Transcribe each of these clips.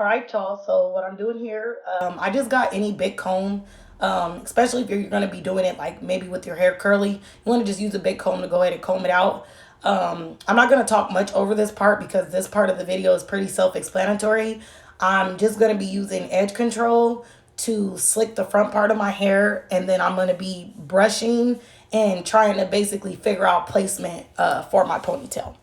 All right, y'all. So what I'm doing here, I just got any big comb, especially if you're going to be doing it like maybe with your hair curly. You want to just use a big comb to go ahead and comb it out. I'm not going to talk much over this part because this part of the video is pretty self-explanatory. I'm just going to be using edge control to slick the front part of my hair, and then I'm going to be brushing and trying to basically figure out placement for my ponytail.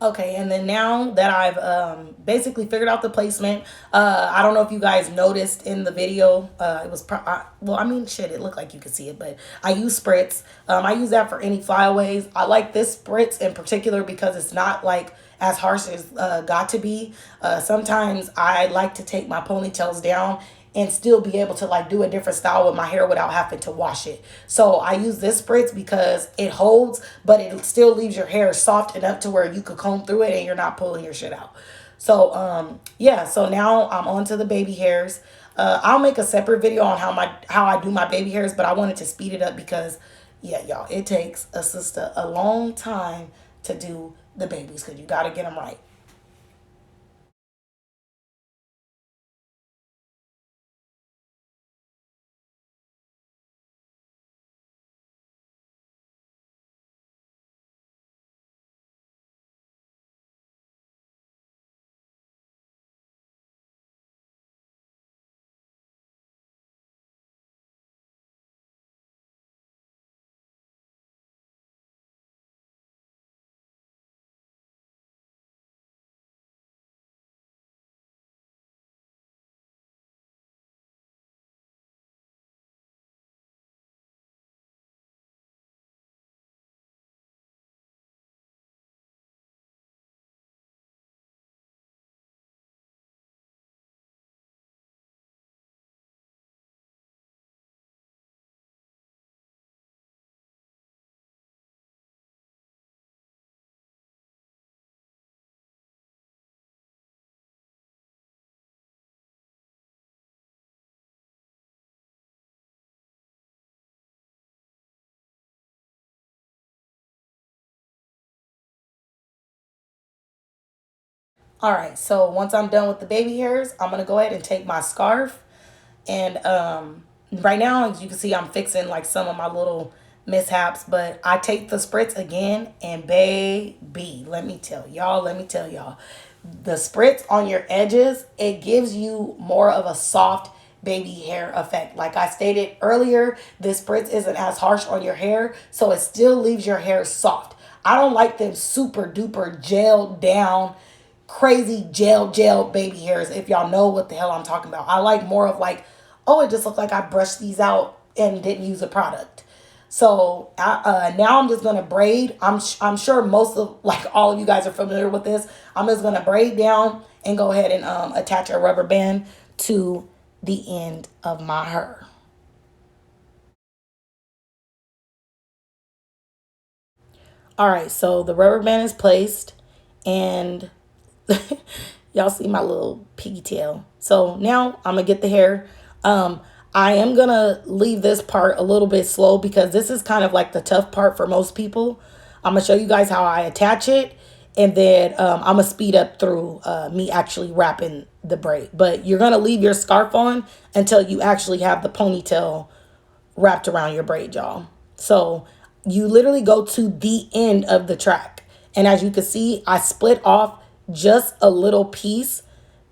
Okay, and then now that I've basically figured out the placement, I don't know if you guys noticed in the video, it was, well, I mean, shit, it looked like you could see it, but I use spritz. I use that for any flyaways. I like this spritz in particular because it's not like as harsh as got to be. Sometimes I like to take my ponytails down and still be able to like do a different style with my hair without having to wash it. So I use this spritz because it holds, but it still leaves your hair soft enough to where you could comb through it and you're not pulling your shit out. So yeah, so now I'm on to the baby hairs. I'll make a separate video on how I do my baby hairs, but I wanted to speed it up because yeah, y'all, it takes a sister a long time to do the babies because you got to get them right. All right, so once I'm done with the baby hairs, I'm gonna go ahead and take my scarf and right now, as you can see, I'm fixing like some of my little mishaps, but I take the spritz again and baby, let me tell y'all, the spritz on your edges, it gives you more of a soft baby hair effect. Like I stated earlier, this spritz isn't as harsh on your hair, so it still leaves your hair soft. I don't like them super duper gelled down, crazy gel baby hairs, if y'all know what the hell I'm talking about. I like more of like, oh, it just looked like I brushed these out and didn't use a product. So now I'm just gonna braid. I'm sure most of, like, all of you guys are familiar with this. I'm just gonna braid down and go ahead and attach a rubber band to the end of my hair. All right, so the rubber band is placed, and y'all see my little piggy tail. So now I'm gonna get the hair. Um, I am gonna leave this part a little bit slow because this is kind of like the tough part for most people. I'm gonna show you guys how I attach it, and then I'm gonna speed up through me actually wrapping the braid. But you're gonna leave your scarf on until you actually have the ponytail wrapped around your braid, y'all. So you literally go to the end of the track. And as you can see, I split off just a little piece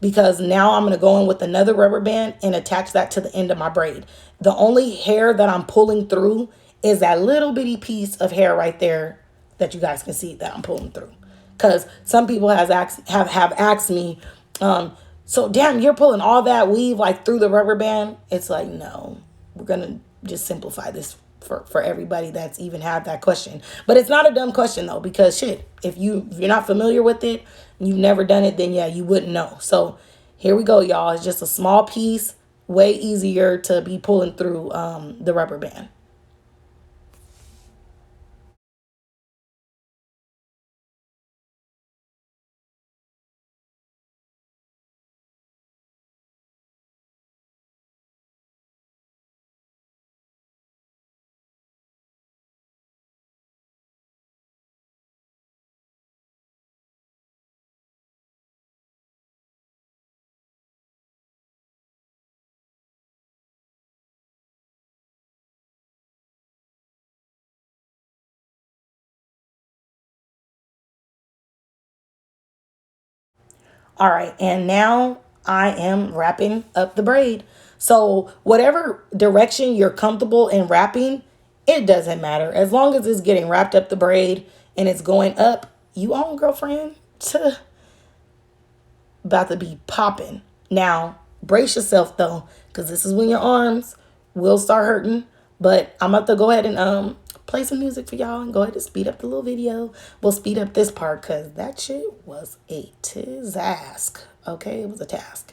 because now I'm going to go in with another rubber band and attach that to the end of my braid. The only hair that I'm pulling through is that little bitty piece of hair right there that you guys can see that I'm pulling through. Because some people have asked me, so damn, you're pulling all that weave like through the rubber band. It's like, no, we're gonna just simplify this for everybody that's even had that question. But it's not a dumb question though, because shit, if you're not familiar with it, and you've never done it, then yeah, you wouldn't know. So here we go, y'all. It's just a small piece, way easier to be pulling through the rubber band. All right, and now I am wrapping up the braid. So whatever direction you're comfortable in wrapping, it doesn't matter. As long as it's getting wrapped up the braid and it's going up, you own, girlfriend. About to be popping. Now, brace yourself though, because this is when your arms will start hurting. But I'm about to go ahead and play some music for y'all and go ahead and speed up the little video. We'll speed up this part because that shit was a task. Okay, it was a task.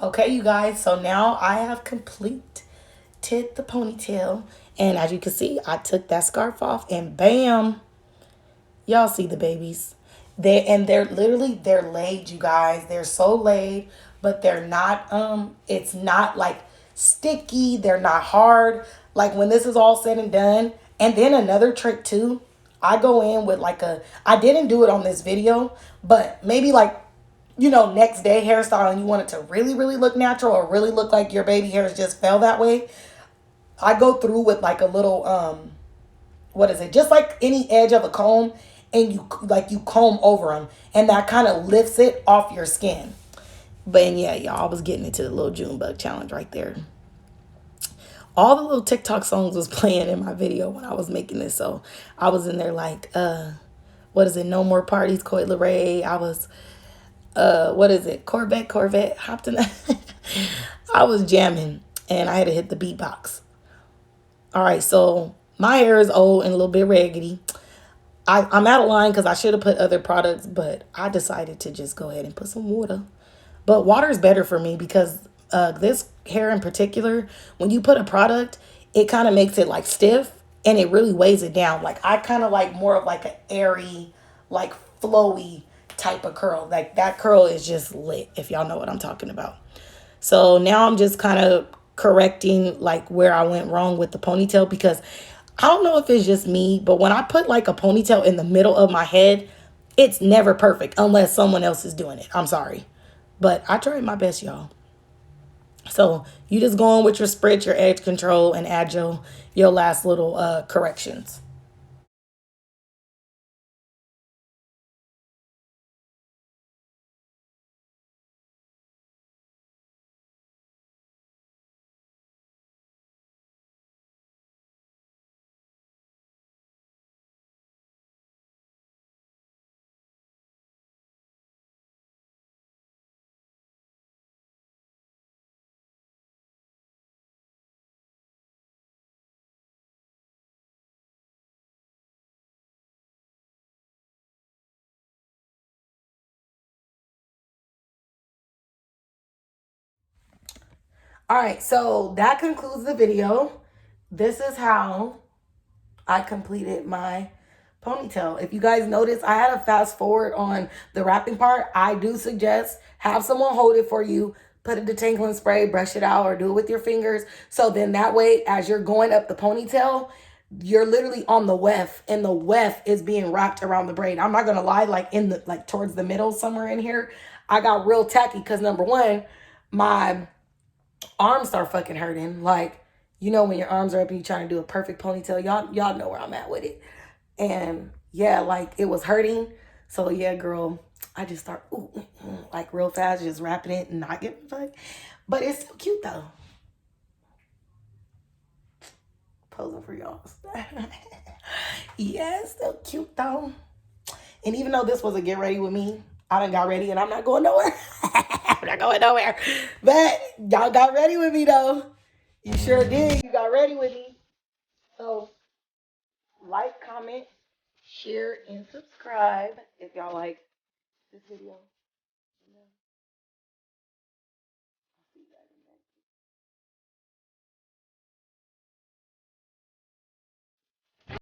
Okay, you guys, so now I have completed the ponytail. And as you can see, I took that scarf off and bam, y'all see the babies. They're literally they're laid, you guys. They're so laid, but they're not it's not like sticky, they're not hard. Like when this is all said and done. And then another trick too, I go in with like I didn't do it on this video, but maybe like next day hairstyle and you want it to really, really look natural or really look like your baby hairs just fell that way. I go through with like a little what is it? Just like any edge of a comb, and you comb over them, and that kind of lifts it off your skin. But yeah, y'all, I was getting into the little June bug challenge right there. All the little TikTok songs was playing in my video when I was making this, so I was in there like, what is it? No More Parties, Coi Leray. I was, what is it? Corvette, hopped in. I was jamming, and I had to hit the beatbox. All right, so my hair is old and a little bit raggedy. I'm out of line because I should have put other products, but I decided to just go ahead and put some water. But water is better for me because this hair in particular, when you put a product, it kind of makes it like stiff and it really weighs it down. Like I kind of like more of like an airy, like flowy type of curl. Like that curl is just lit, if y'all know what I'm talking about. So now I'm just kind of correcting like where I went wrong with the ponytail because I don't know if it's just me, but when I put like a ponytail in the middle of my head, it's never perfect unless someone else is doing it. I'm sorry. But I tried my best, y'all. So you just go on with your spritz, your edge control, and add your last little corrections. All right, so that concludes the video. This is how I completed my ponytail. If you guys notice, I had a fast forward on the wrapping part. I do suggest have someone hold it for you, put a detangling spray, brush it out, or do it with your fingers. So then that way, as you're going up the ponytail, you're literally on the weft and the weft is being wrapped around the braid. I'm not gonna lie, like in the like towards the middle somewhere in here, I got real tacky because number one, my arms start fucking hurting. Like, when your arms are up and you trying to do a perfect ponytail, y'all know where I'm at with it. And yeah, like it was hurting. So yeah, girl, I just start like real fast, just wrapping it and not getting fucked. But it's still cute though. Posing for y'all. Yeah, it's still cute though. And even though this was a get ready with me, I done got ready and I'm not going nowhere. I'm not going nowhere. But y'all got ready with me though. You sure did. You got ready with me. So like, comment, share, and subscribe if y'all like this video.